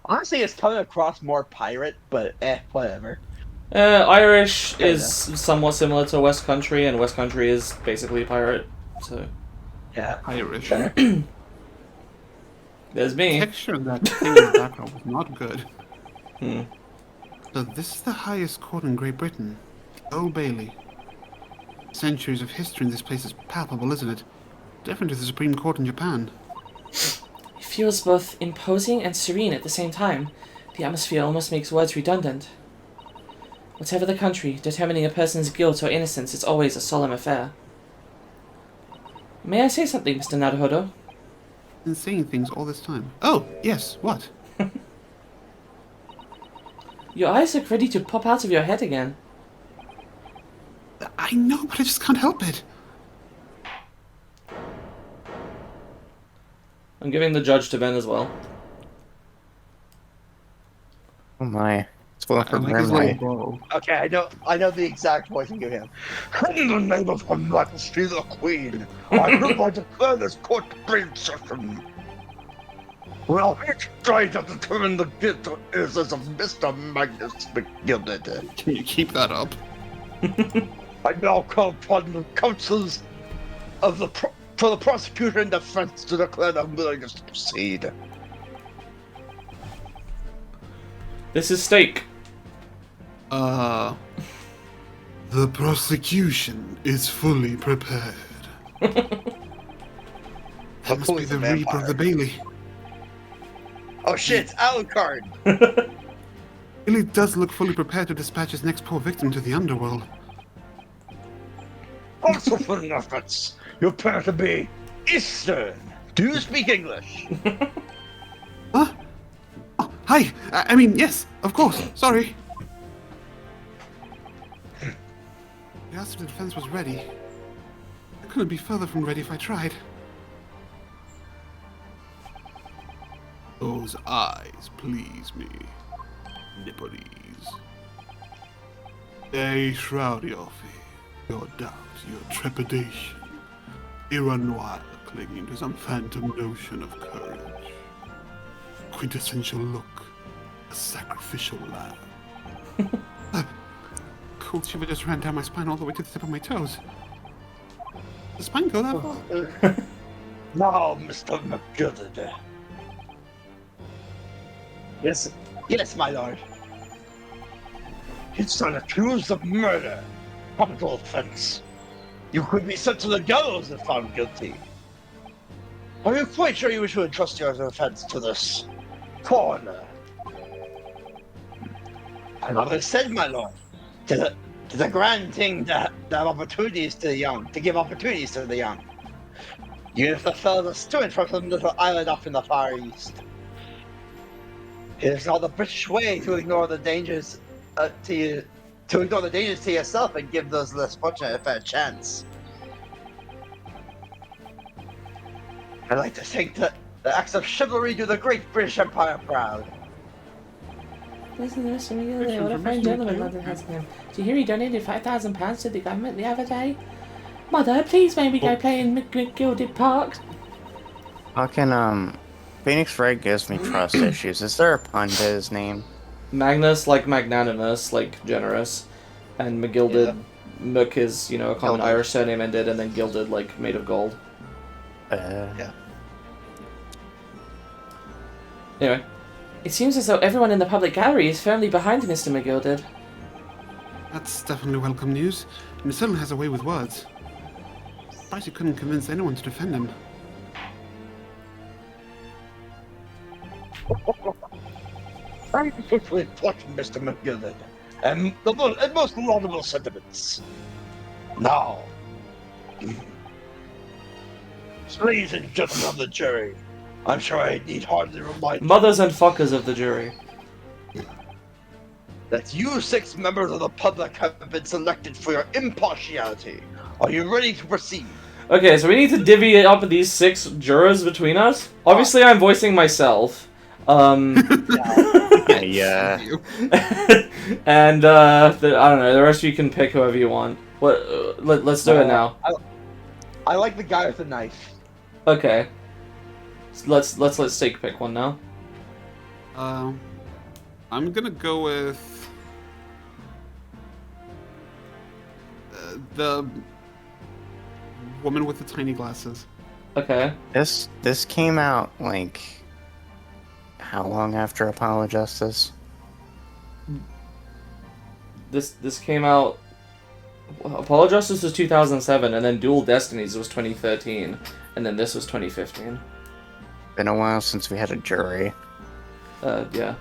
Honestly, it's coming across more pirate, but whatever. Irish is Kinda. somewhat similar to West Country, and West Country is basically pirate. So Yeah. Irish. Fair. there's The me. texture of that thing in the background was not good. Hmm. So this is the highest court in Great Britain. The Old Bailey. Centuries of history in this place is palpable, isn't it? Different to the Supreme Court in Japan. It feels both imposing and serene at the same time. The atmosphere almost makes words redundant. Whatever the country, determining a person's guilt or innocence is always a solemn affair. May I say something, Mr. Naruhodo? Been saying things all this time. Oh, yes, what? Your eyes look ready to pop out of your head again. I know, but I just can't help it. I'm giving the judge to Ben as well. Oh my. It's full I of like his little memory. bow. Okay, I know the exact voice you give him. In the name of Her Majesty the Queen, I hereby declare this court to be in session. Well, each try to determine the guilt or innocence of Mr. Magnus McGilded. Can you keep that up? I now call upon the counsels of for the prosecutor and defense to declare their willingness to proceed. This is steak. The prosecution is fully prepared. That must Who be is the the Reaper of the vampire? Bailey. Oh shit, Alucard! Bailey does look fully prepared to dispatch his next poor victim to the underworld. Also for the efforts, you appear to be Eastern. Do you speak English? Huh? Oh, hi! I mean, yes, of course. Sorry. The answer to defense was ready. I couldn't be further from ready if I tried. Those eyes please me. Nipponese. They shroud your fear, your doubt, your trepidation. They run wild, clinging to some phantom notion of courage. Quintessential look, a sacrificial lamb. A cold shiver just ran down my spine all the way to the tip of my toes. Does the spine go that far? Now, Mr. McGilded. Yes, my lord. He's been accused of murder, capital offense. You could be sent to the gallows if found guilty. Are you quite sure you wish to entrust your defense to this coroner? I've always said, my lord, to the grand thing to have opportunities to the young, to give opportunities to the young. Even if the furthest student from some little island off in the Far East. It is not the British way to ignore the dangers to ignore the dangers to yourself and give those less fortunate a fair chance. I'd like to think that the acts of chivalry do the great British Empire proud. Listen to Mr. McGilded, what a fine gentleman London has him. Do you hear he donated £5,000 to the government the other day? Mother, please may we go play in McGilded Park? How can, Phoenix Wright gives me trust issues. Is there a pun to his name? Magnus, like magnanimous, like generous. And McGilded, Yeah. Mc is, a common Gilded. Irish surname ended, and then gilded, like made of gold. Yeah. Anyway. It seems as though everyone in the public gallery is firmly behind Mr. McGilded. That's definitely welcome news, and he certainly has a way with words. Surprised he couldn't convince anyone to defend him. Thank you for important, Mr. McGilded, and most laudable sentiments. Now, ladies and gentlemen of the jury, I'm sure I need hardly remind you Mothers and fuckers of the jury. that you 6 members of the public have been selected for your impartiality. Are you ready to proceed? Okay, so we need to divvy up these 6 jurors between us. Obviously, I'm voicing myself. Yeah. And I don't know. The rest of you can pick whoever you want. Let's do it now. I like the guy with the knife. Okay. So let's let Steak pick one now. I'm gonna go with the woman with the tiny glasses. Okay. This came out like how long after Apollo Justice? This came out. Apollo Justice was 2007, and then Dual Destinies was 2013, and then this was 2015. Been a while since we had a jury. Yeah.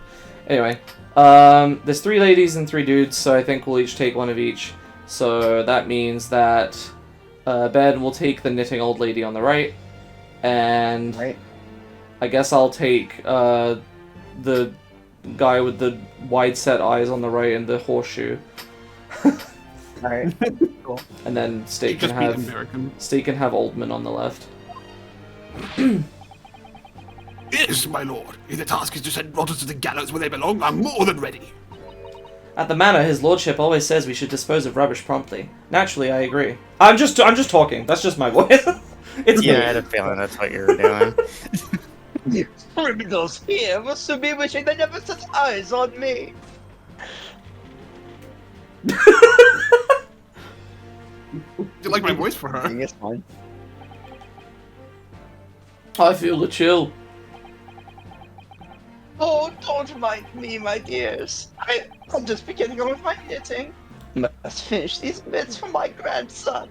Anyway, there's 3 ladies and 3 dudes, so I think we'll each take one of each. So that means that Ben will take the knitting old lady on the right, and Right. I guess I'll take the guy with the wide set eyes on the right and the horseshoe. Alright. Cool. And then State can Just be have American. Oldman on the left. Yes, my lord. If the task is to send rotters to the gallows where they belong, I'm more than ready. At the manor, his lordship always says we should dispose of rubbish promptly. Naturally, I agree. I'm just talking. That's just my voice. It's Yeah, I me. had a feeling that's what you were doing. You criminals here must have been wishing they never set eyes on me. Do you like my voice for her? It's fine. I feel the chill. Oh, don't mind me, my dears. I'm just beginning on with my knitting. Must finish these mitts for my grandson.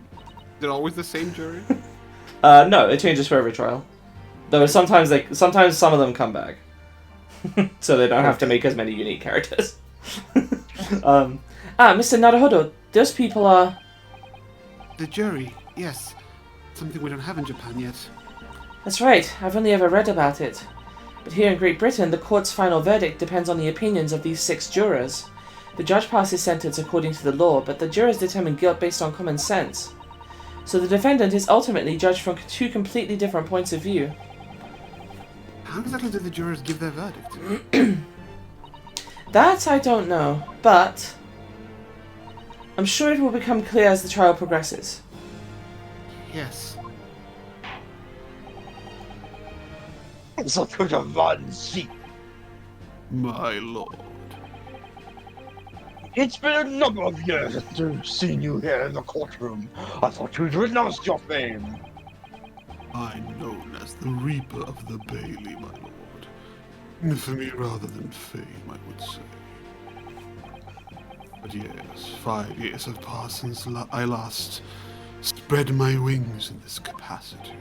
Is it always the same jury? No, it changes for every trial. Though sometimes some of them come back, so they don't have to make as many unique characters. Mr. Naruhodo, those people are. The jury, yes. Something we don't have in Japan yet. That's right. I've only ever read about it. But here in Great Britain, the court's final verdict depends on the opinions of these 6 jurors. The judge passes sentence according to the law, but the jurors determine guilt based on common sense. So the defendant is ultimately judged from 2 completely different points of view. How exactly do the jurors give their verdict? That I don't know, but I'm sure it will become clear as the trial progresses. Yes. So could have run, see. My lord. It's been a number of years since I've seen you here in the courtroom. I thought you'd renounced your fame. I'm known as the Reaper of the Bailey, my lord. Infamy rather than fame, I would say. But yes, 5 years have passed since I last spread my wings in this capacity.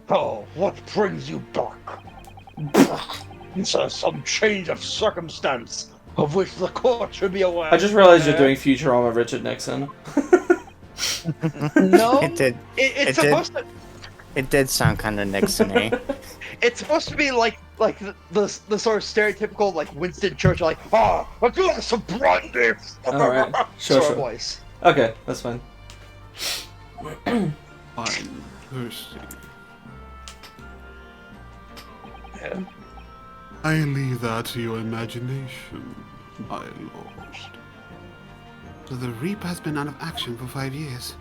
Oh, what brings you back? Is there some change of circumstance of which the court should be aware? I just realized you're doing Futurama Richard Nixon. No, It did. it's it did. supposed to. It did sound kind of Nixon-y. It's supposed to be like the sort of stereotypical like Winston Churchill, like a glass of brandy. All right, sure, sort sure. of voice. Okay, that's fine. I'm thirsty. Yeah. I leave that to your imagination, my lord. So the Reaper has been out of action for 5 years.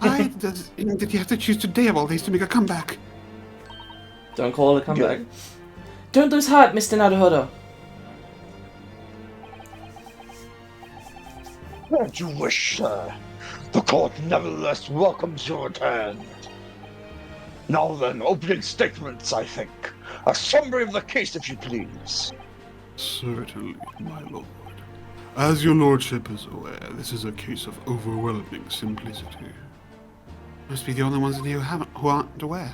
Did you have to choose today of all days to make a comeback? Don't call it a comeback. Don't lose heart, Mr. Naruhodo. As you wish, sir. The court nevertheless welcomes your return. Now then, opening statements, I think. A summary of the case, if you please. Certainly, my lord. As your lordship is aware, this is a case of overwhelming simplicity. Must be the only ones in here who aren't aware.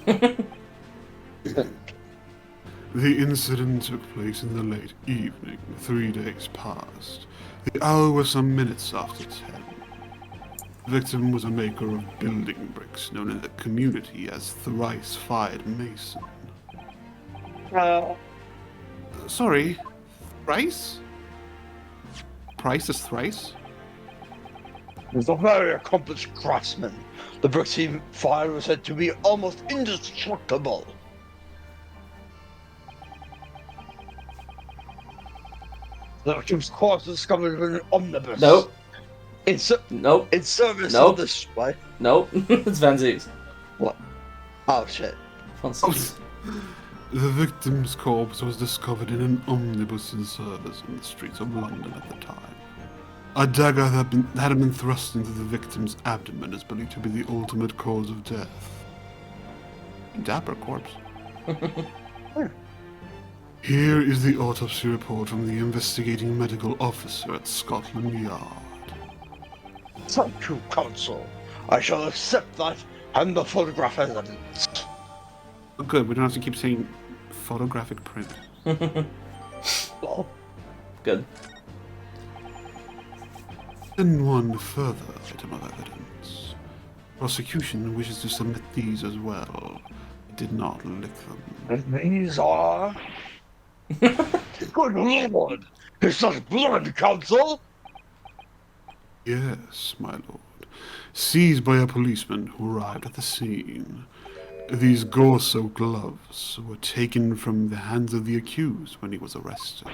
The incident took place in the late evening, 3 days past. The hour was some minutes after 10. The victim was a maker of building bricks known in the community as Thrice-Fired Mason. Sorry, thrice? Price is thrice? He's a very accomplished craftsman. The bricks he fired were said to be almost indestructible. The victim's corpse was discovered in an omnibus. Nope. Nope. Nope. In service Nope. of this. What? Nope. It's Van Zie's. What? Oh shit. Fonzie. The victim's corpse was discovered in an omnibus in service in the streets of London at the time. A dagger had been thrust into the victim's abdomen is believed to be the ultimate cause of death. Dapper corpse. Here is the autopsy report from the investigating medical officer at Scotland Yard. Thank you, Counsel. I shall accept that and the photograph evidence. Good, we don't have to keep saying photographic print. Well, Good. And one further item of evidence. Prosecution wishes to submit these as well. It did not lick them. these are... Good Lord! It's not blood, Counsel! Yes, my lord. Seized by a policeman who arrived at the scene. These gore-soaked gloves were taken from the hands of the accused when he was arrested.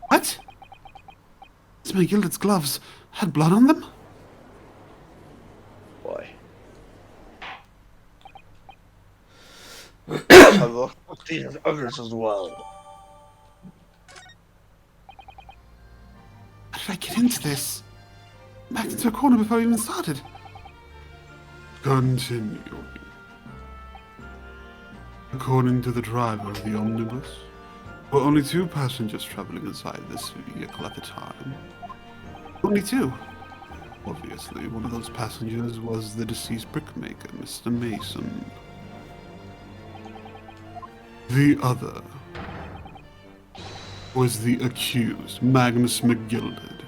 What? Miss McGilded's gloves had blood on them? Boy. I look at these others as well. How did I get into this? Backed into a corner before I even started. Continuing. According to the driver of the omnibus, there were only 2 passengers traveling inside this vehicle at the time. Only 2. Obviously, one of those passengers was the deceased brickmaker, Mr. Mason. The other was the accused, Magnus McGilded.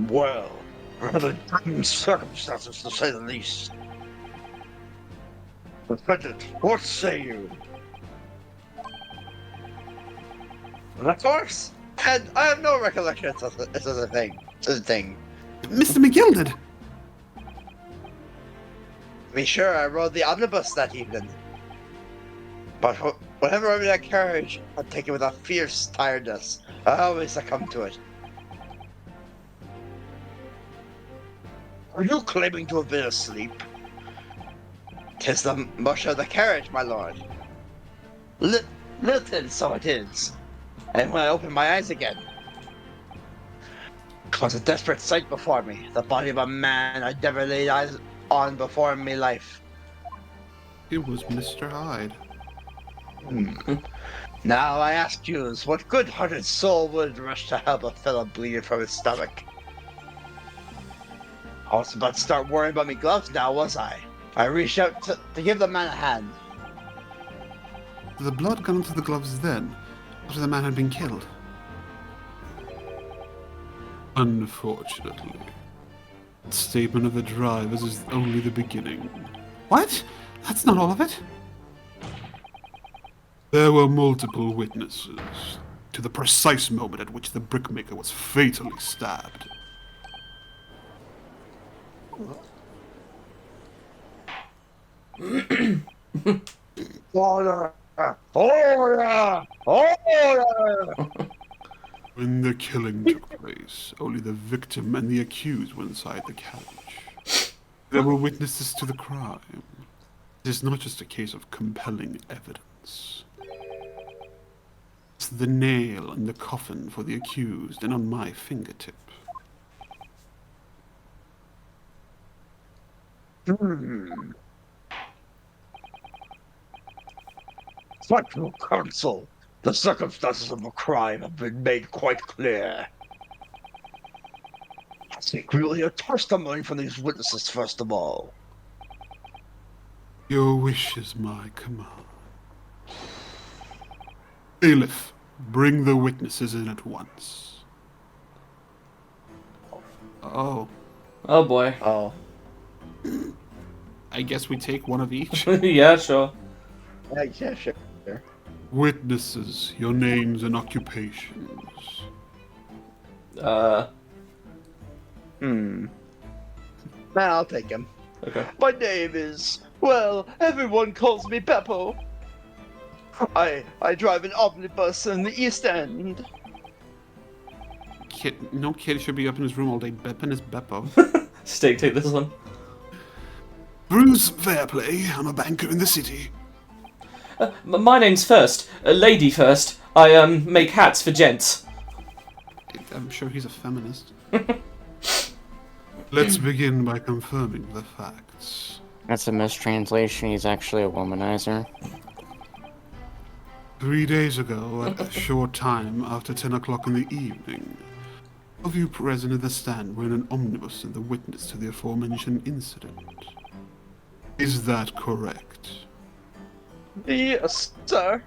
Well, rather grim circumstances to say the least. Defendant, what say you? And of course, and I have no recollection it's a thing. It's a thing. Mr. McGilded! To be sure, I rode the omnibus that evening. But whenever I'm in that carriage, I'm taken with a fierce tiredness. I always succumb to it. Are you claiming to have been asleep? 'Tis the mush of the carriage, my lord. Lilted, so it is. And when I opened my eyes again, it was a desperate sight before me. The body of a man I'd never laid eyes on before in my life. It was Mr. Hyde. Now I ask you, what good-hearted soul would rush to help a fellow bleeding from his stomach? I was about to start worrying about my gloves now, was I? I reached out to give the man a hand. The blood got into the gloves then, after the man had been killed. Unfortunately, the statement of the drivers is only the beginning. What? That's not all of it? There were multiple witnesses to the precise moment at which the brickmaker was fatally stabbed. Order! Order! Order! When the killing took place, only the victim and the accused were inside the carriage. There were witnesses to the crime. It is not just a case of compelling evidence. It's the nail in the coffin for the accused and on my fingertip. Thank you, Counsel. The circumstances of the crime have been made quite clear. I think we will hear testimony from these witnesses first of all. Your wish is my command. Bailiff, bring the witnesses in at once. Oh, Oh boy. Oh. I guess we take one of each. Yeah, sure. Yeah, sure. Witnesses, your names and occupations. I'll take him. Okay. My name is, well, everyone calls me Beppo. I drive an omnibus in the East End. No kid should be up in his room all day bepping his Beppo. Take this one. Bruce Fairplay. I'm a banker in the city. My name's First. Lady First. I, make hats for gents. I'm sure he's a feminist. Let's begin by confirming the facts. That's a mistranslation. He's actually a womanizer. 3 days ago, at a short time after 10 o'clock in the evening, all of you present at the stand were in an omnibus and the witness to the aforementioned incident. Is that correct? Yes, sir.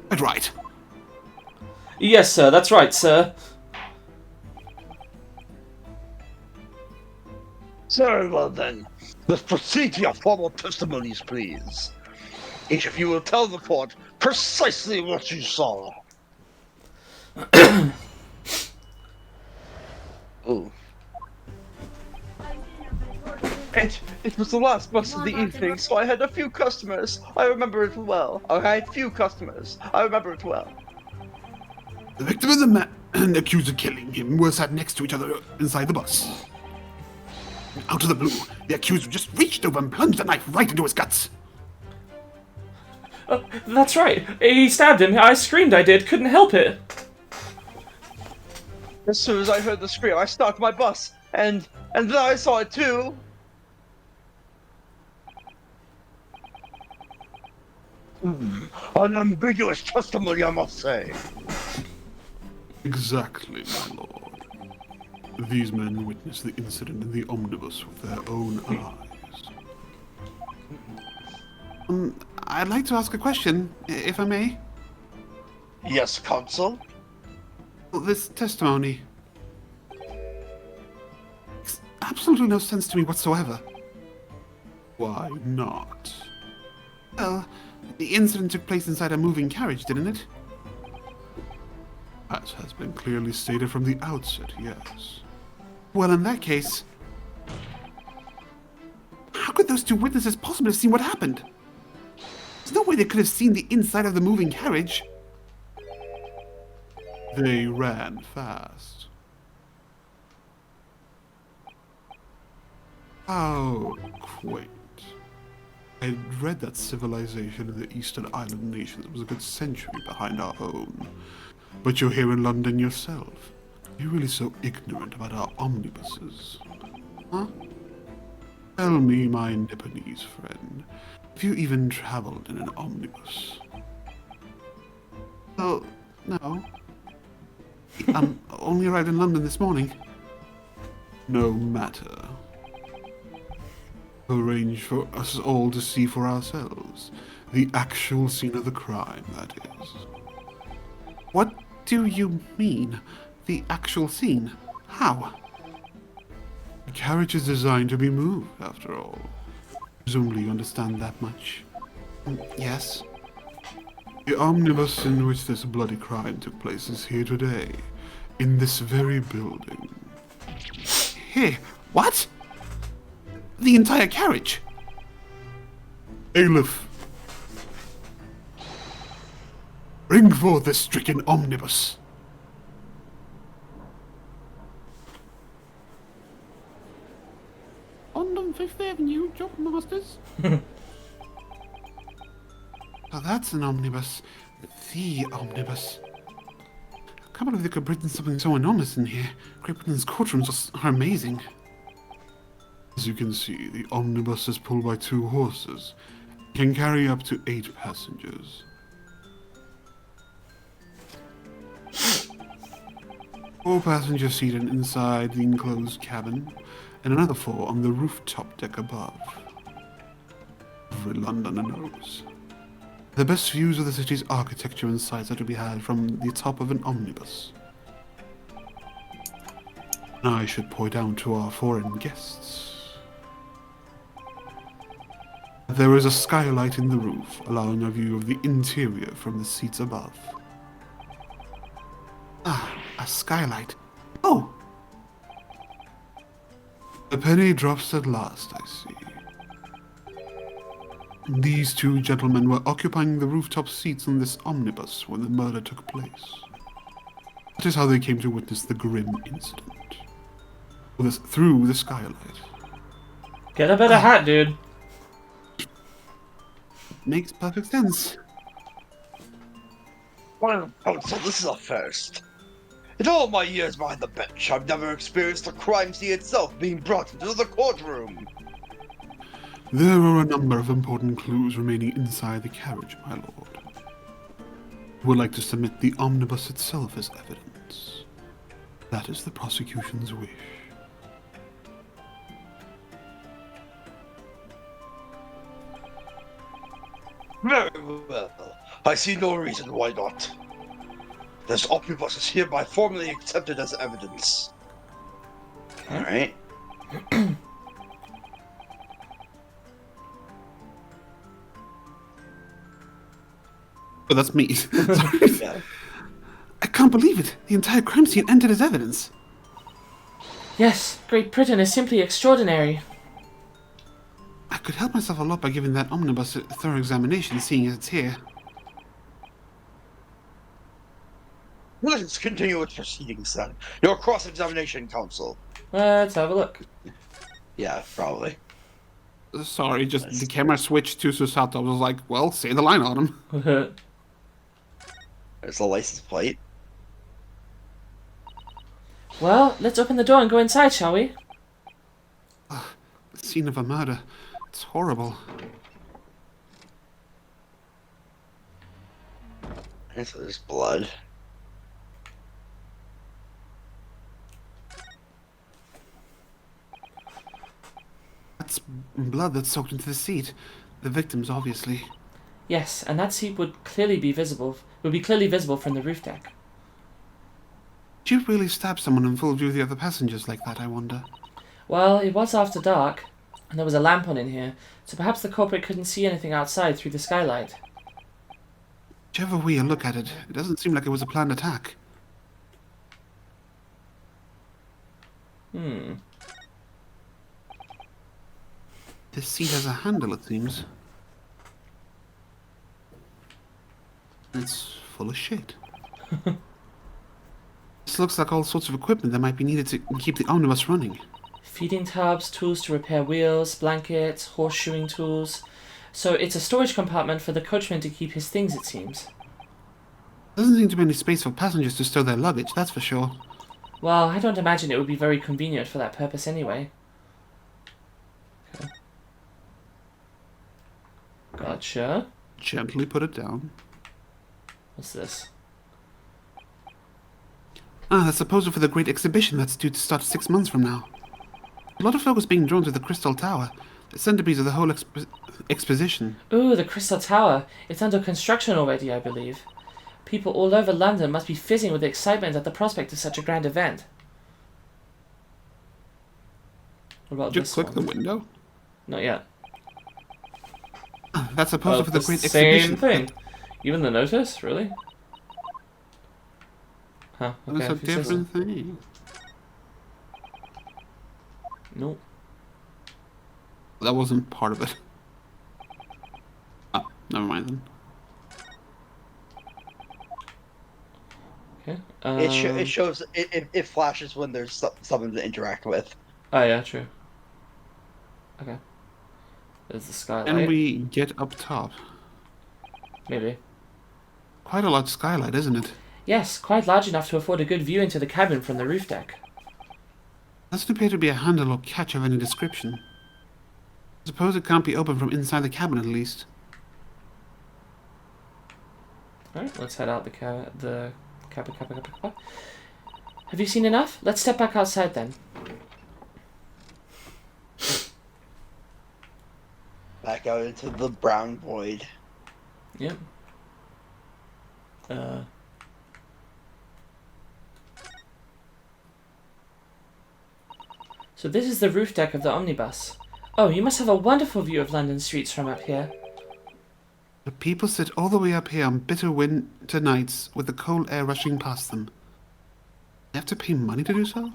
Quite right. Yes, sir, that's right, sir. Very well then. Let's proceed to your formal testimonies, please. Each of you will tell the court precisely what you saw. Ooh. It was the last bus of the evening, so I had a few customers. I remember it well. Alright, few customers. I remember it well. The victim and the man accused of killing him were sat next to each other inside the bus. Out of the blue, the accused just reached over and plunged a knife right into his guts. That's right. He stabbed him. I screamed, I did. Couldn't help it. As soon as I heard the scream, I stopped my bus, and then I saw it too. Unambiguous testimony, I must say. Exactly, my lord. These men witnessed the incident in the omnibus with their own eyes. I'd like to ask a question, if I may. Yes, counsel? This testimony makes absolutely no sense to me whatsoever. Why not? Well, the incident took place inside a moving carriage, didn't it? That has been clearly stated from the outset, yes. Well, in that case, how could those two witnesses possibly have seen what happened? There's no way they could have seen the inside of the moving carriage. They ran fast. How quaint. I read that civilization in the Eastern Island nations was a good century behind our own. But you're here in London yourself. You're really so ignorant about our omnibuses. Huh? Tell me, my Nipponese friend, have you even traveled in an omnibus? Oh, no. Only arrived in London this morning. No matter. Arrange for us all to see for ourselves. The actual scene of the crime, that is. What do you mean? The actual scene? How? The carriage is designed to be moved, after all. Presumably you understand that much. Yes. The omnibus in which this bloody crime took place is here today, in this very building. Here? What? The entire carriage? Aleph, bring forth the stricken omnibus. On 5th Avenue, Job Masters. Oh, that's an omnibus. The omnibus. I can't believe they could bring something so enormous in here. Great Britain's courtrooms are amazing. As you can see, the omnibus is pulled by 2 horses. It can carry up to 8 passengers. 4 passengers seated inside the enclosed cabin, and another 4 on the rooftop deck above. Every Londoner knows. The best views of the city's architecture and sights are to be had from the top of an omnibus. I should point out to our foreign guests. There is a skylight in the roof, allowing a view of the interior from the seats above. Ah, a skylight. Oh! The penny drops at last, I see. These 2 gentlemen were occupying the rooftop seats on this omnibus when the murder took place. That is how they came to witness the grim incident. through the skylight. Get a better hat, dude. Makes perfect sense. Well, so this is a first. In all my years behind the bench, I've never experienced a crime scene itself being brought into the courtroom. There are a number of important clues remaining inside the carriage, my lord. Would like to submit the omnibus itself as evidence. That is the prosecution's wish. Very well. I see no reason why not. This omnibus is hereby formally accepted as evidence. Alright. Oh, that's me. Sorry. Yeah. I can't believe it. The entire crime scene entered as evidence. Yes, Great Britain is simply extraordinary. I could help myself a lot by giving that omnibus a thorough examination, seeing as it's here. Let's continue with proceedings then. Your cross-examination, counsel. Let's have a look. Yeah, probably. Sorry, just the camera switched to Susato. I was like, well, say the line on him. There's the license plate. Well, let's open the door and go inside, shall we? The scene of a murder. It's horrible. And so there's blood. That's blood that's soaked into the seat. The victims, obviously. Yes, and that seat would clearly be visible. Would be clearly visible from the roof deck. Did you really stab someone in full view of the other passengers like that, I wonder? Well, it was after dark, and there was a lamp on in here, so perhaps the culprit couldn't see anything outside through the skylight. Whichever way you look at it, it doesn't seem like it was a planned attack. This seat has a handle, it seems. It's full of shit. This looks like all sorts of equipment that might be needed to keep the omnibus running. Feeding tubs, tools to repair wheels, blankets, horseshoeing tools. So it's a storage compartment for the coachman to keep his things, it seems. Doesn't seem to be any space for passengers to store their luggage, that's for sure. Well, I don't imagine it would be very convenient for that purpose anyway. Okay. Gotcha. Gently put it down. What's this? Ah, that's a poster for the great exhibition that's due to start 6 months from now. A lot of focus being drawn to the Crystal Tower, the centerpiece of the whole exposition. Ooh, the Crystal Tower. It's under construction already, I believe. People all over London must be fizzing with excitement at the prospect of such a grand event. What about Did you this click one? the window? Not yet. Ah, that's a poster for the great same exhibition. thing. Even the notice? Really? Huh, okay. That's a if it says different thing. so. Nope. That wasn't part of it. Ah, never mind then. Okay. It shows it flashes when there's someone to interact with. Oh yeah, true. Okay. There's the skylight. And we get up top. Maybe. Quite a large skylight, isn't it? Yes, quite large enough to afford a good view into the cabin from the roof deck. Doesn't appear to be a handle or catch of any description. I suppose it can't be opened from inside the cabin at least. Alright, let's head out the cabin. Have you seen enough? Let's step back outside then. Back out into the brown void. Yep. So this is the roof deck of the omnibus. Oh, you must have a wonderful view of London streets from up here. The people sit all the way up here on bitter winter nights with the cold air rushing past them. They have to pay money to do so?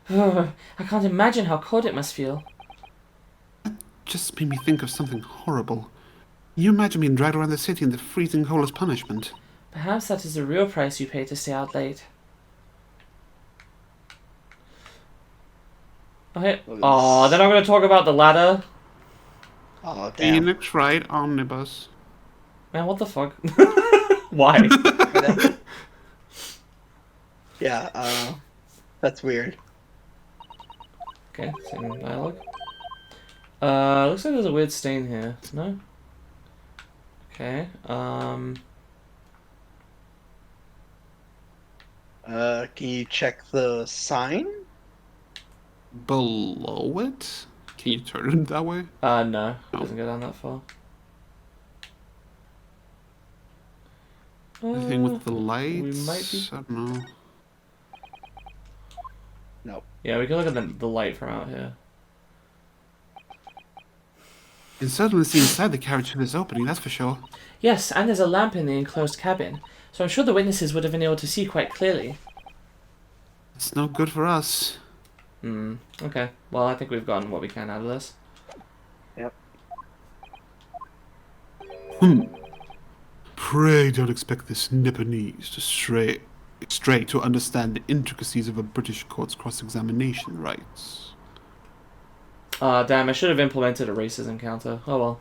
Oh, I can't imagine how cold it must feel. Just made me think of something horrible. Can you imagine being dragged around the city in the freezing cold as punishment? Perhaps that is the real price you pay to stay out late. Okay. Oh, then I'm going to talk about the ladder. Oh, damn. Phoenix Wright omnibus. Man, what the fuck? Why? Yeah, that's weird. Okay, same dialogue. Looks like there's a weird stain here. No? Okay, Can you check the sign? Below it? Can you turn it that way? no. It doesn't go down that far. Anything with the lights? We might be... I don't know. No. Yeah, we can look at the light from out here. You can certainly see inside the carriage through this opening, that's for sure. Yes, and there's a lamp in the enclosed cabin, so I'm sure the witnesses would have been able to see quite clearly. It's no good for us. Okay. Well, I think we've gotten what we can out of this. Yep. Pray don't expect this Nipponese to stray to understand the intricacies of a British court's cross-examination rights. Damn, I should have implemented a racism counter. Oh well.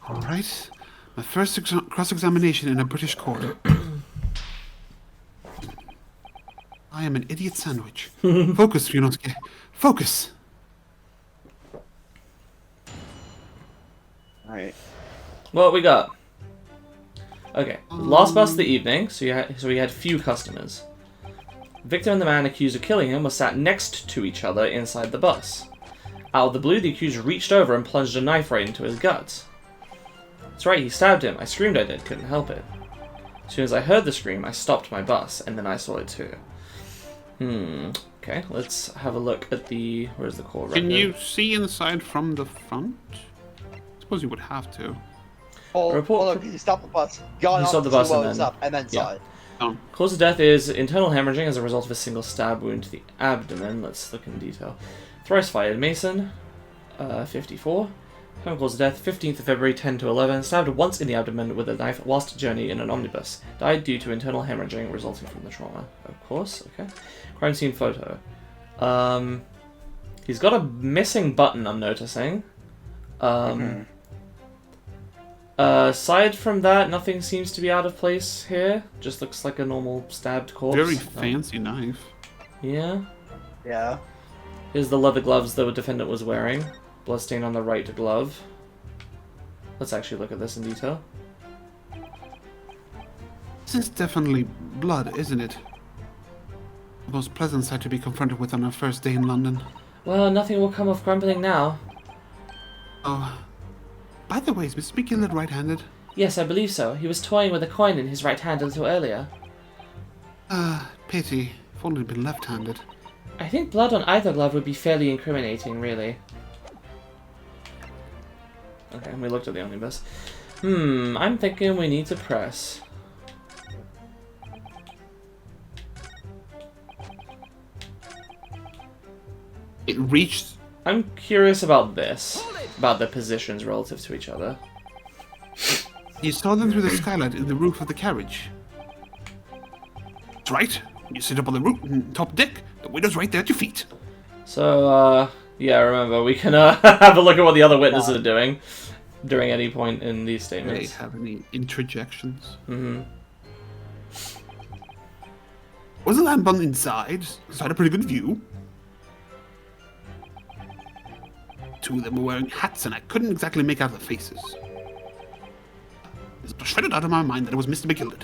Alright. My first cross-examination in a British court. I am an idiot sandwich. Focus, Ryunosuke. Focus! Alright. What we got? Okay, last bus of the evening, so we had few customers. Victor and the man accused of killing him were sat next to each other inside the bus. Out of the blue, the accused reached over and plunged a knife right into his guts. That's right, he stabbed him. I screamed I did, couldn't help it. As soon as I heard the scream, I stopped my bus, and then I saw it too. Okay, let's have a look at the... Where's the core record? Can you see inside from the front? I suppose you would have to. Report- You stopped the bus. Got You off stopped the to see bus what and was then- up, and then saw it. Cause of death is internal hemorrhaging as a result of a single stab wound to the abdomen. Let's look in detail. Thrice fired Mason, 54. Time cause of death, 15th of February, 10 to 11. Stabbed once in the abdomen with a knife whilst journeying in an omnibus. Died due to internal hemorrhaging resulting from the trauma. Of course, okay. Crime scene photo. He's got a missing button, I'm noticing. Aside from that, nothing seems to be out of place here. Just looks like a normal stabbed corpse. Very fancy knife. Yeah. Yeah. Here's the leather gloves the defendant was wearing. Bloodstain on the right glove. Let's actually look at this in detail. This is definitely blood, isn't it? The most pleasant sight to be confronted with on our first day in London. Well, nothing will come of grumbling now. Oh. By the way, is Mr. McGilded right-handed? Yes, I believe so. He was toying with a coin in his right hand a little earlier. Pity. If only he'd been left-handed. I think blood on either glove would be fairly incriminating, really. Okay, we looked at the omnibus. I'm thinking we need to press. It reached... I'm curious about this. About their positions relative to each other. You saw them through the skylight in the roof of the carriage. That's right. When you sit up on the roof, top deck, the window's right there at your feet. So, yeah, remember, we can have a look at what the other witnesses are doing during any point in these Do they statements. have any interjections? Mm-hmm. Was the lamp on inside? So I had a pretty good view. Two of them were wearing hats, and I couldn't exactly make out the faces. It's shredded out of my mind that it was Mr. McGilded.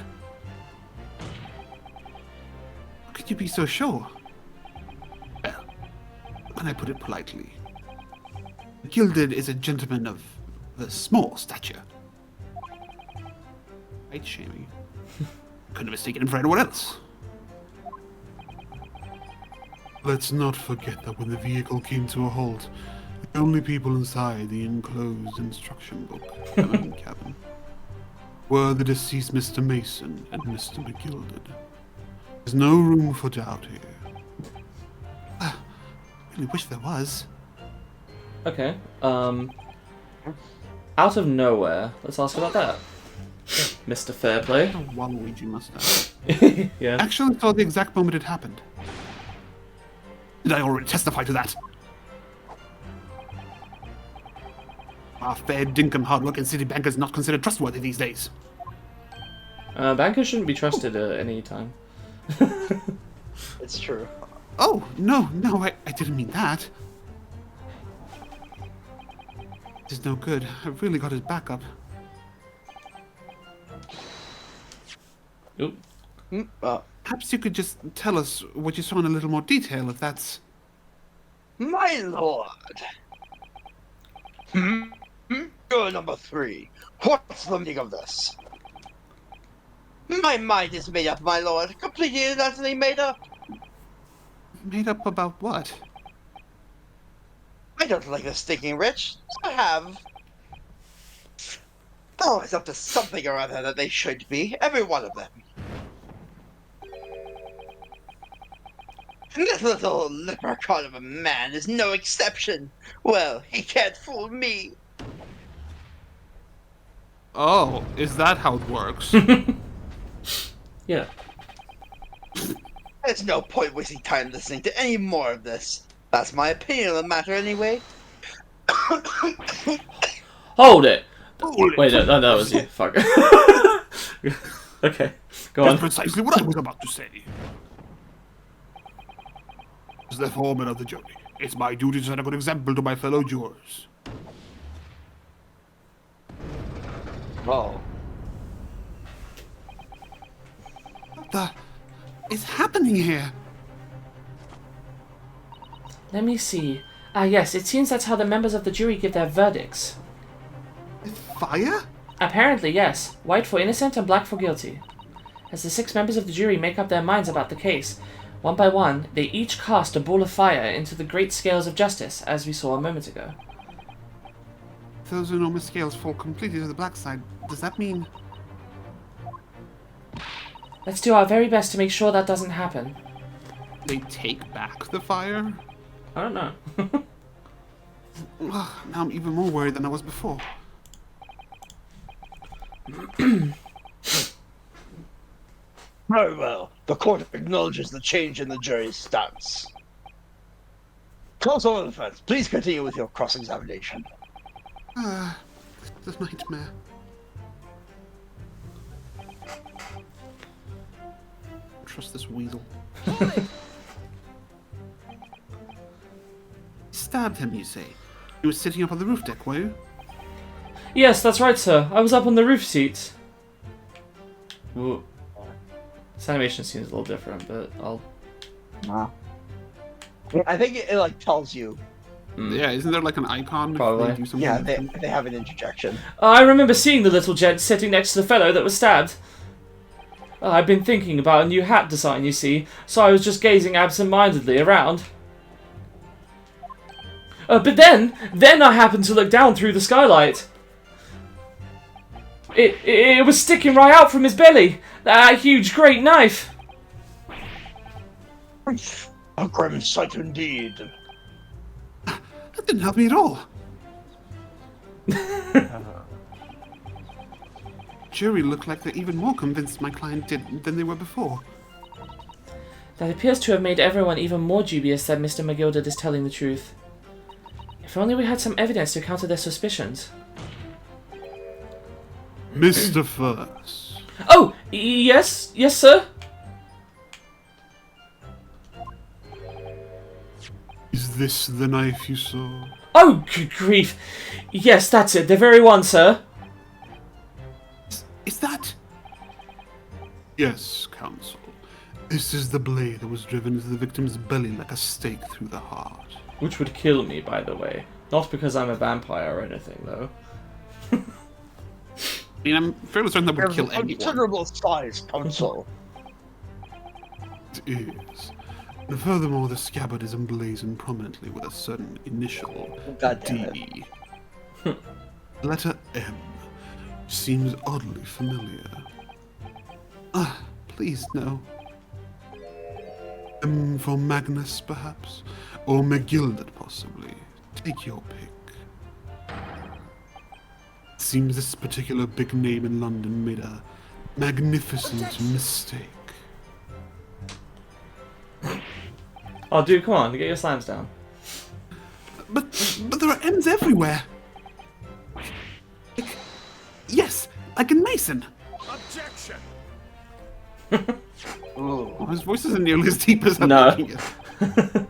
How could you be so sure? Well, when I put it politely, McGilded is a gentleman of the small stature. Right, Shamey? Couldn't have mistaken him for anyone else. Let's not forget that when the vehicle came to a halt, the only people inside the enclosed instruction book, the main cabin, were the deceased Mr. Mason and Mr. McGilded. There's no room for doubt here. I really wish there was. Okay, out of nowhere, let's ask about that. Mr. Fairplay. A Waluigi mustache. Yeah. Actually saw the exact moment it happened. Did I already testify to that? Our fair dinkum hard-working city banker is not considered trustworthy these days. Bankers shouldn't be trusted at any time. It's true. Oh, no, I didn't mean that. This is no good. I've really got his back up. Oop. Perhaps you could just tell us what you saw in a little more detail, if that's... My lord. You're number 3. What's the meaning of this? My mind is made up, my lord. Completely and utterly made up. Made up about what? I don't like the stinking rich. I have. They're always up to something or other that they should be. Every one of them. And this little leprechaun of a man is no exception. Well, he can't fool me. Oh, is that how it works? Yeah. There's no point wasting time listening to any more of this. That's my opinion on the matter anyway. Hold it! Wait, no, that was you. Fuck. Okay, go That's on. precisely what I was about to say. As the foreman of the jury, it's my duty to set a good example to my fellow jurors. Oh. What the is happening here? Let me see. Ah, yes, it seems that's how the members of the jury give their verdicts. Fire? Apparently, yes. White for innocent and black for guilty. As the 6 members of the jury make up their minds about the case, one by one, they each cast a ball of fire into the great scales of justice, as we saw a moment ago. Those enormous scales fall completely to the black side. Does that mean... Let's do our very best to make sure that doesn't happen. they take back the fire? I don't know. Ugh, now I'm even more worried than I was before. Very well. The court acknowledges the change in the jury's stance. Counsel on the defense, please continue with your cross-examination. This is a nightmare. Trust this weasel. Stabbed him, you say? You were sitting up on the roof deck, were you? Yes, that's right, sir. I was up on the roof seat. Ooh. This animation seems a little different, but I'll... Nah. I think it like tells you. Yeah, isn't there like an icon? if Probably. they do something Yeah, different? they have an interjection. I remember seeing the little gent sitting next to the fellow that was stabbed. I've been thinking about a new hat design, you see, so I was just gazing absent-mindedly around. But then I happened to look down through the skylight. It was sticking right out from his belly. That huge, great knife. A grim sight indeed. That didn't help me at all. Jury looked like they're even more convinced my client did than they were before. That appears to have made everyone even more dubious that Mr. McGilded is telling the truth. If only we had some evidence to counter their suspicions. Mr. Furse. Oh, yes, sir. Is this the knife you saw? Oh, good grief. Yes, that's it, the very one, sir. Is that... Yes, counsel. This is the blade that was driven into the victim's belly like a stake through the heart. Which would kill me, by the way. Not because I'm a vampire or anything, though. I mean, I'm fairly certain that would kill anyone. Considerable size, counsel. It is. And furthermore, the scabbard is emblazoned prominently with a certain initial God damn D. Letter M. Seems oddly familiar. Please no. M for Magnus, perhaps? Or McGilded, possibly. Take your pick. Seems this particular big name in London made a magnificent mistake. Oh, dude, come on, get your slams down. But there are M's everywhere. Yes, like in Mason. Objection! Oh, his voice isn't nearly as deep as I'm No. making it.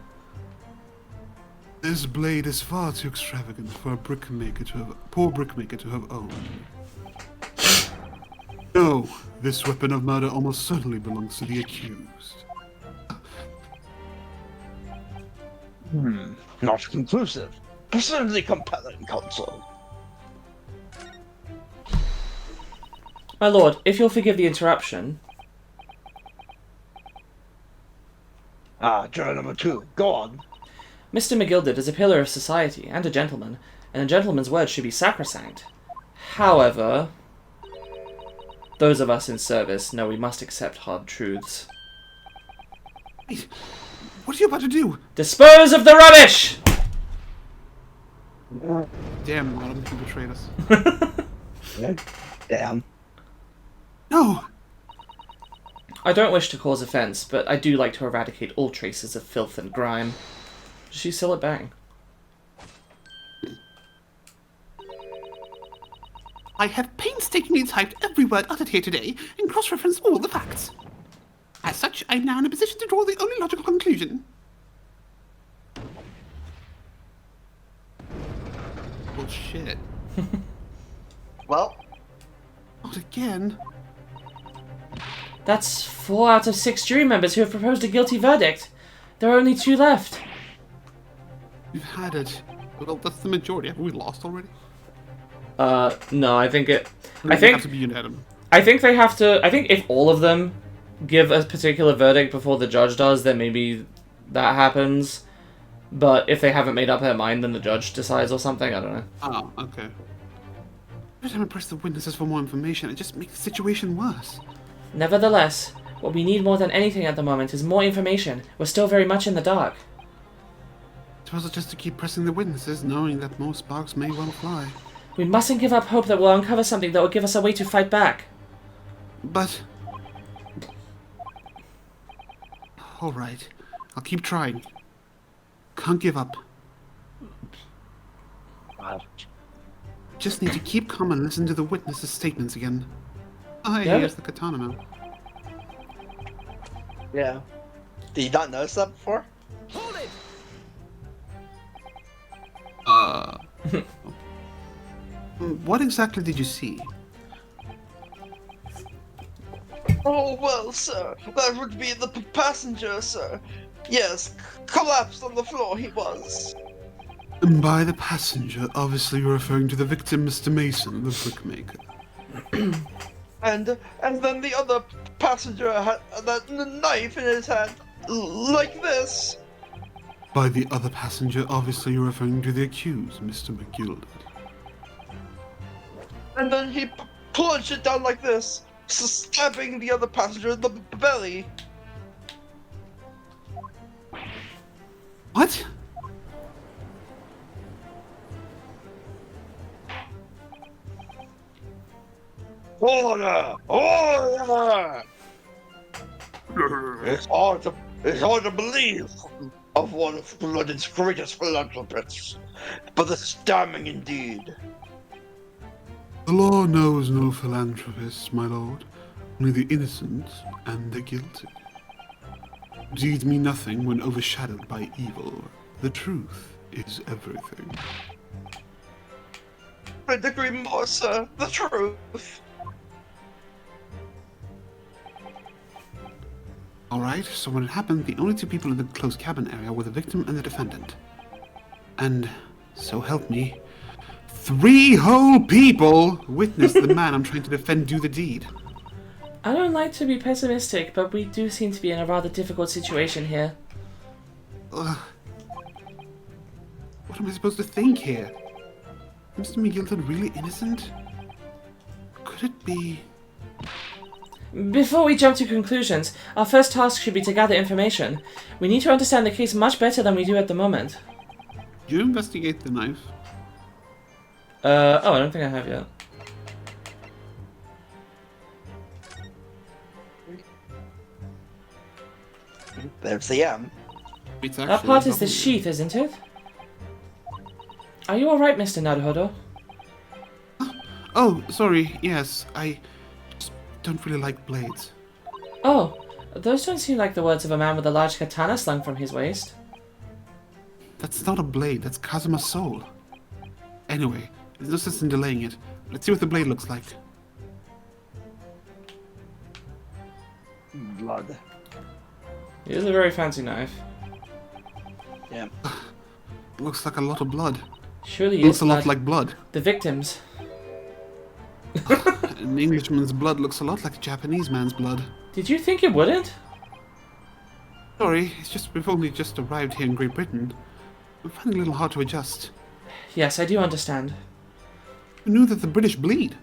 This blade is far too extravagant for a poor brickmaker to have owned. No, this weapon of murder almost certainly belongs to the accused. Not conclusive. Certainly compelling, counsel. My lord, if you'll forgive the interruption. Juror number 2, go on. Mr. McGilded is a pillar of society and a gentleman, and a gentleman's word should be sacrosanct. However, those of us in service know we must accept hard truths. Wait, what are you about to do? Dispose of the rubbish! Damn, one of them betrayed us. Damn. No! I don't wish to cause offence, but I do like to eradicate all traces of filth and grime. Does she still at bang? I have painstakingly typed every word uttered here today and cross-referenced all the facts. As such, I am now in a position to draw the only logical conclusion. Bullshit. Well, Not again. That's 4 out of 6 jury members who have proposed a guilty verdict. There are only 2 left. We've had it. Well, that's the majority. Haven't we lost already? No, I think it... They I think... have to be unanimous. I think they have to... I think if all of them give a particular verdict before the judge does, then maybe that happens. But if they haven't made up their mind, then the judge decides or something. I don't know. Oh, okay. Every time I press the witnesses for more information, it just makes the situation worse. Nevertheless, what we need more than anything at the moment is more information. We're still very much in the dark. I suppose it's just to keep pressing the witnesses, knowing that more sparks may well fly. We mustn't give up hope that we'll uncover something that will give us a way to fight back. But... Alright. I'll keep trying. Can't give up. Just need to keep calm and listen to the witnesses' statements again. Oh, Yeah. here's the katana now. Yeah. Did you not notice that before? Hold it! What exactly did you see? oh well, sir. That would be the passenger, sir. Yes, collapsed on the floor he was. And by the passenger, obviously you're referring to the victim, Mr. Mason, the brickmaker. And then the other passenger had that knife in his hand, like this. By the other passenger, obviously you're referring to the accused, Mr. McGilded. And then he plunged it down like this, stabbing the other passenger in the belly. What? Order! Order! It's hard to believe of one of London's greatest philanthropists, but it's damning indeed. The law knows no philanthropists, my lord. Only the innocent and the guilty. Deeds mean nothing when overshadowed by evil. The truth is everything. Couldn't agree more, sir. The truth. Alright, so when it happened, the only 2 people in the closed cabin area were the victim and the defendant. And, so help me, 3 whole people witnessed the man I'm trying to defend do the deed. I don't like to be pessimistic, but we do seem to be in a rather difficult situation here. Ugh. What am I supposed to think here? Mr. McGilded really innocent? Could it be... Before we jump to conclusions, our first task should be to gather information. We need to understand the case much better than we do at the moment. You investigate the knife? Oh, I don't think I have yet. There's the M. It's That actually part a is the W. sheath, isn't it? Are you alright, Mr. Naruhodo? Oh, sorry. Yes, I just don't really like blades. Oh, those don't seem like the words of a man with a large katana slung from his waist. That's not a blade. That's Kazuma's soul. Anyway, there's no sense in delaying it. Let's see what the blade looks like. Blood. It is a very fancy knife. Yeah. Looks like a lot of blood. Surely Looks it's a lot blood. like blood. The victims. An Englishman's blood looks a lot like a Japanese man's blood. Did you think it wouldn't? Sorry, it's just we've only just arrived here in Great Britain. I'm finding it a little hard to adjust. Yes, I do understand. Who knew that the British bleed?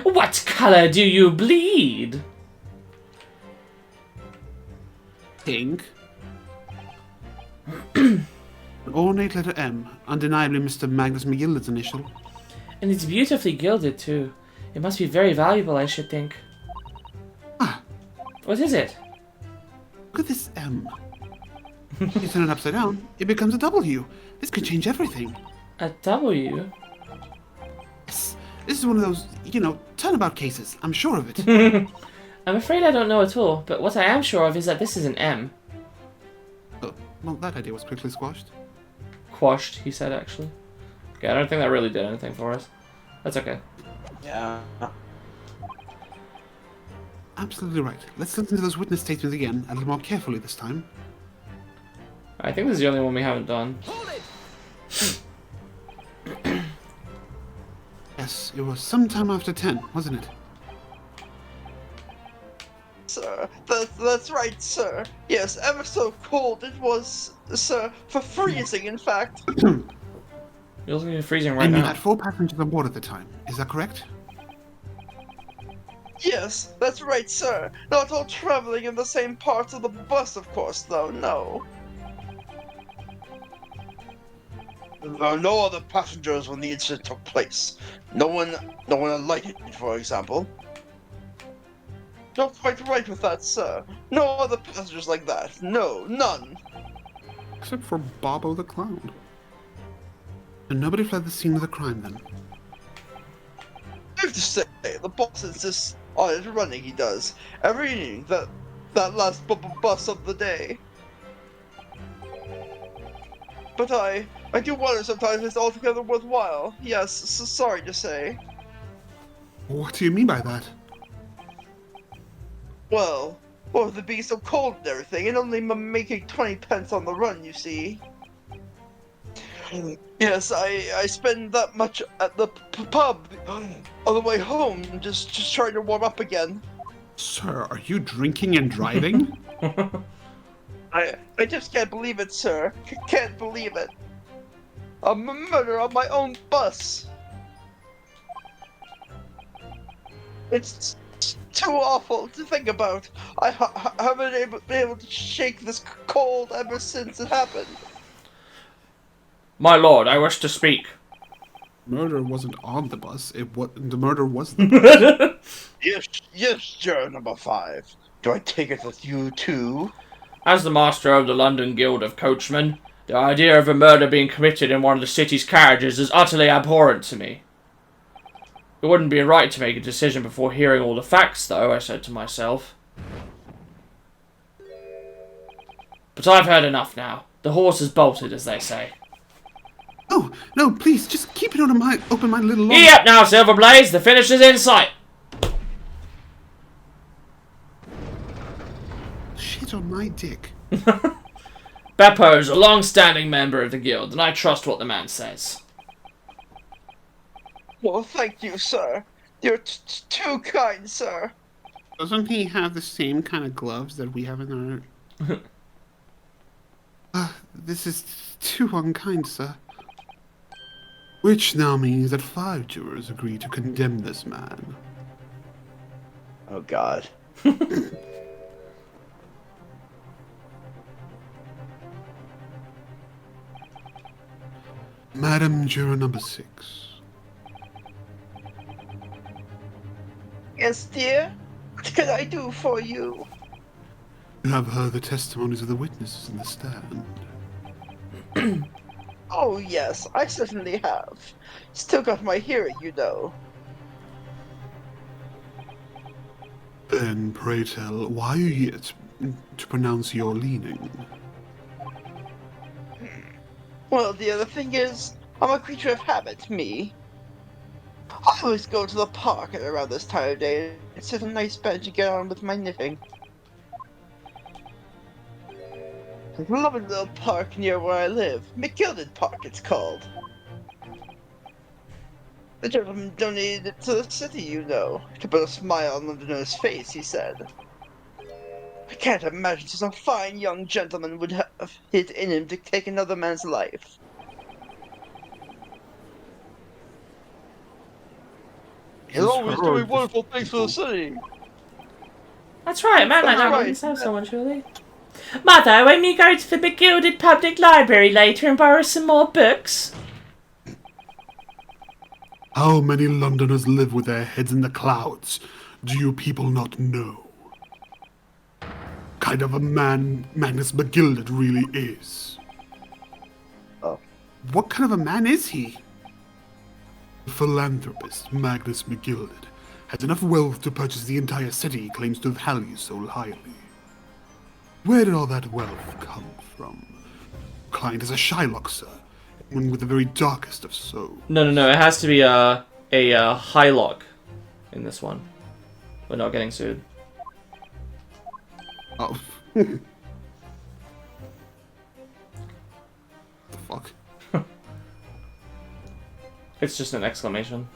What color do you bleed? Pink. An ornate letter M, undeniably Mr. Magnus McGilded's initial. And it's beautifully gilded, too. It must be very valuable, I should think. Ah, What is it? look at this M. You turn it upside down, it becomes a W. This could change everything. A W? Yes, this is one of those, turnabout cases. I'm sure of it. I'm afraid I don't know at all, but what I am sure of is that this is an M. Oh, well, that idea was quickly squashed. Quashed, he said, actually. Okay, I don't think that really did anything for us. That's okay. Yeah. Absolutely right. Let's listen to those witness statements again, a little more carefully this time. I think this is the only one we haven't done. Hold it! Yes, it was sometime after 10, wasn't it? Sir, that's right, sir. Yes, ever so cold it was, sir, for freezing, in fact. You're looking at freezing right And you now. had 4 passengers on board at the time, is that correct? Yes, that's right, sir. Not all traveling in the same parts of the bus, of course, though, no. There were no other passengers when the incident took place. No one alighted, for example. Not quite right with that, sir. No other passengers like that. No, none. Except for Bobo the Clown. And nobody fled the scene of the crime then? I have to say, the boss insists on it running, he does. Every evening, that last bus of the day. But I do wonder sometimes if it's altogether worthwhile. Yes, sorry to say. What do you mean by that? Well, with it being so cold and everything, and only making 20 pence on the run, you see. Yes, I spend that much at the pub on the way home, just trying to warm up again. Sir, are you drinking and driving? I just can't believe it, sir. Can't believe it. A murder on my own bus. It's too awful to think about. I haven't been able to shake this cold ever since it happened. My lord, I wish to speak. Murder wasn't on the bus, the murder was the bus. Yes, juror number 5. Do I take it that you too? As the master of the London Guild of Coachmen, the idea of a murder being committed in one of the city's carriages is utterly abhorrent to me. It wouldn't be right to make a decision before hearing all the facts, though, I said to myself. But I've heard enough now. The horse has bolted, as they say. Oh, no, please, just keep it on a open mind a little longer. Gee up now, Silverblaze, the finish is in sight! Shit on my dick. Beppo's a long-standing member of the guild, and I trust what the man says. Well, thank you, sir. You're too kind, sir. Doesn't he have the same kind of gloves that we have in our... this is too unkind, sir. Which now means that 5 jurors agree to condemn this man. Oh God. Madam Juror number 6. Yes, dear? What can I do for you? You have heard the testimonies of the witnesses in the stand. Oh yes, I certainly have. Still got my hearing, you know. Then, pray tell, why are you here to pronounce your leaning? Well, the other thing is, I'm a creature of habit, me. I always go to the park at around this time of day and sit on a nice bench and get on with my knitting. There's a lovely little park near where I live. McGilded Park, it's called. The gentleman donated it to the city, you know, to put a smile on Londoner's face, he said. I can't imagine such a fine young gentleman would have it in him to take another man's life. He's always doing wonderful things for the city. That's right, man like That's that right. wouldn't have someone, surely. Mother, when we go to the McGilded Public Library later and borrow some more books? How many Londoners live with their heads in the clouds? Do you people not know? Kind of a man Magnus McGilded really is. Oh. What kind of a man is he? The philanthropist Magnus McGilded has enough wealth to purchase the entire city he claims to value so highly. Where did all that wealth come from? Client is a Shylock, sir, one with the very darkest of souls. No, it has to be a high lock in this one. We're not getting sued. Oh. The fuck? It's just an exclamation.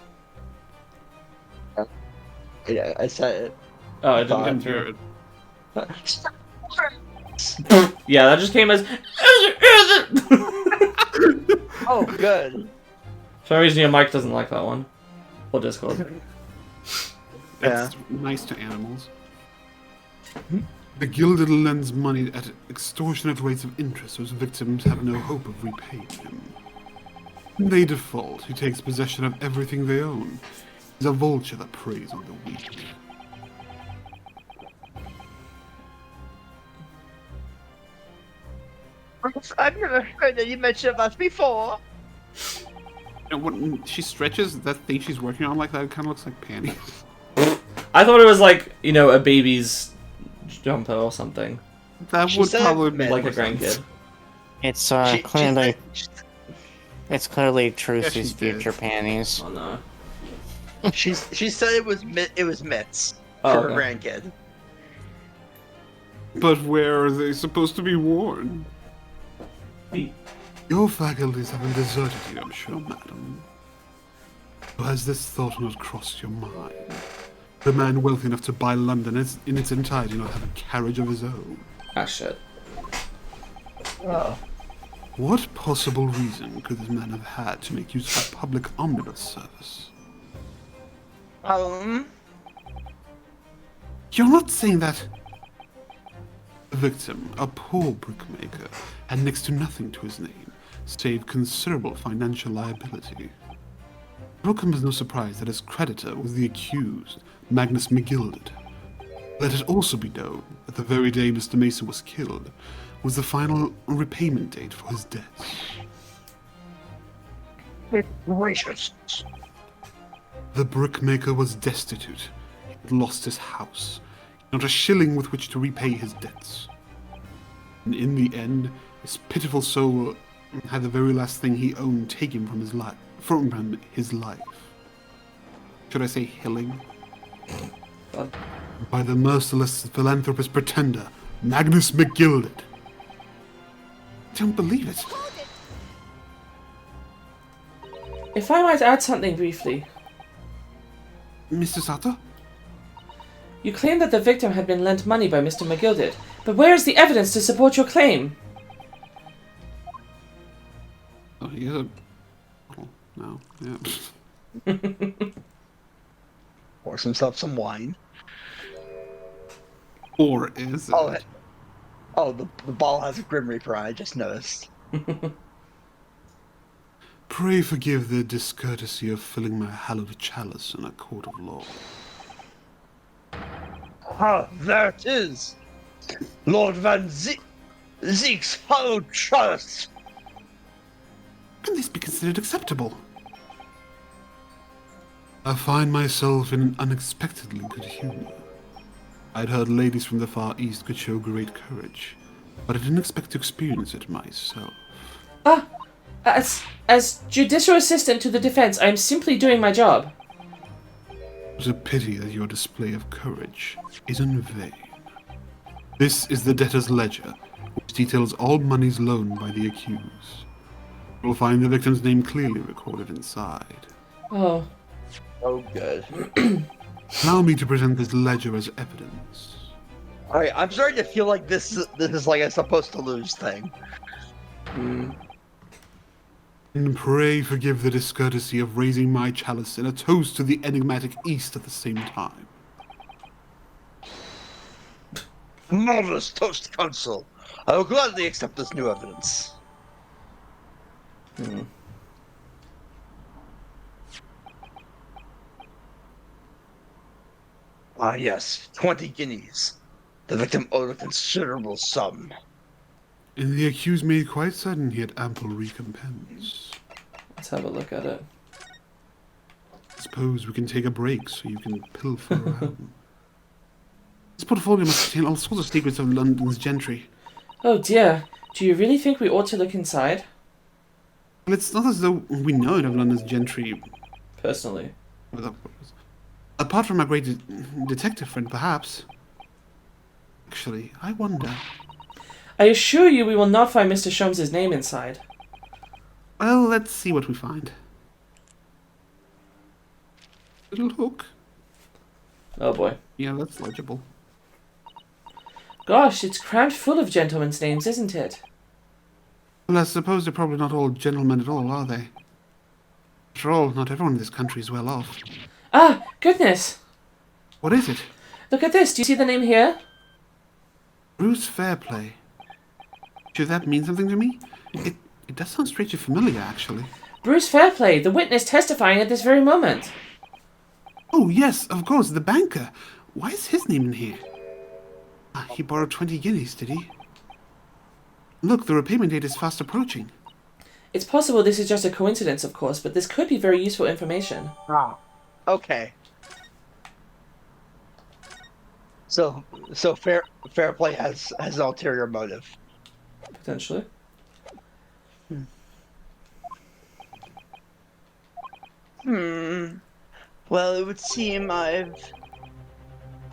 Yeah, I said it. Oh, it didn't Fine. come through. Yeah, that just came as. Oh, good. For some reason, your mic doesn't like that one. Or Discord. That's nice to animals. The Gilded lends money at extortionate rates of interest whose victims have no hope of repaying him. When they default, he takes possession of everything they own. He's a vulture that preys on the weak. I've never heard any mention of us before. And when she stretches, that thing she's working on like that, it kind of looks like panties. I thought it was like, you know, a baby's jumper or something. That She would said probably be Like a more sense. grandkid. It's She- clearly she it's clearly Trucy's she did. future panties. Oh no. she said it was mitts Oh, for her okay. grandkid. But where are they supposed to be worn? Your faculties haven't deserted you, I'm sure, madam. Or has this thought not crossed your mind? The man wealthy enough to buy London in its entirety not have a carriage of his own. Ah, shit. Oh. What possible reason could this man have had to make use of a public omnibus service? You're not saying that... The victim, a poor brickmaker, had next to nothing to his name, save considerable financial liability. It will come as no surprise that his creditor was the accused, Magnus McGilded. Let it also be known that the very day Mr. Mason was killed was the final repayment date for his debts. Gracious. The brickmaker was destitute. He had lost his house, not a shilling with which to repay his debts. And in the end, his pitiful soul had the very last thing he owned taken from his life. Should I say hilling? What? By the merciless philanthropist pretender, Magnus McGilded. I don't believe it. If I might add something briefly. Mr. Sato? You claim that the victim had been lent money by Mr. McGilded, but where is the evidence to support your claim? Oh, he has a bottle now. Yeah. Pours himself some wine. Or is it? Oh, the ball has a Grim Reaper. I just noticed. Pray forgive the discourtesy of filling my hallowed chalice in a court of law. Ah, there it is. Lord Van Zeke's hollow trust. Can this be considered acceptable? I find myself in an unexpectedly good humor. I'd heard ladies from the Far East could show great courage, but I didn't expect to experience it myself. As judicial assistant to the defense, I am simply doing my job. It's a pity that your display of courage is in vain. This is the debtor's ledger, which details all monies loaned by the accused. You'll find the victim's name clearly recorded inside. Oh. Oh, good. Allow me to present this ledger as evidence. Alright, I'm starting to feel like this is like a supposed to lose thing. And pray forgive the discourtesy of raising my chalice in a toast to the enigmatic East at the same time. Marvelous toast, Consul. I will gladly accept this new evidence. Ah, yes, 20 guineas. The victim owed a considerable sum. And the accused made quite certain he had ample recompense. Let's have a look at it. Suppose we can take a break so you can pilfer around. This portfolio must contain all sorts of secrets of London's gentry. Oh dear. Do you really think we ought to look inside? Well, it's not as though we know it of London's gentry. Personally. Apart from our great detective friend, perhaps. Actually, I wonder. I assure you we will not find Mr. Sholmes' name inside. Well, let's see what we find. Little hook. Oh boy. Yeah, that's legible. Gosh, it's crammed full of gentlemen's names, isn't it? Well, I suppose they're probably not all gentlemen at all, are they? After all, not everyone in this country is well off. Ah, goodness! What is it? Look at this. Do you see the name here? Bruce Fairplay. Should that mean something to me? It does sound strangely familiar, actually. Bruce Fairplay, the witness testifying at this very moment. Oh, yes, of course, the banker. Why is his name in here? He borrowed 20 guineas, did he? Look, the repayment date is fast approaching. It's possible this is just a coincidence, of course, but this could be very useful information. Ah, okay. So fair play has an ulterior motive. Potentially. Well, it would seem I've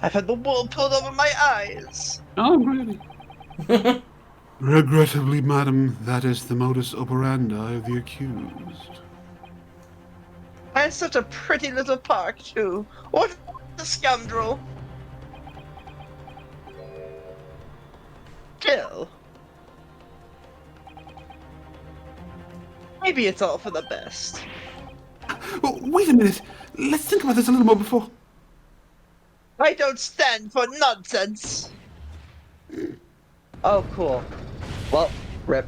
had the wool pulled over my eyes. Oh, really? Regrettably, madam, that is the modus operandi of the accused. And such a pretty little park, too. What a scoundrel. Still. Maybe it's all for the best. Oh, wait a minute. Let's think about this a little more before. I don't stand for nonsense. Oh, cool. Well, rip.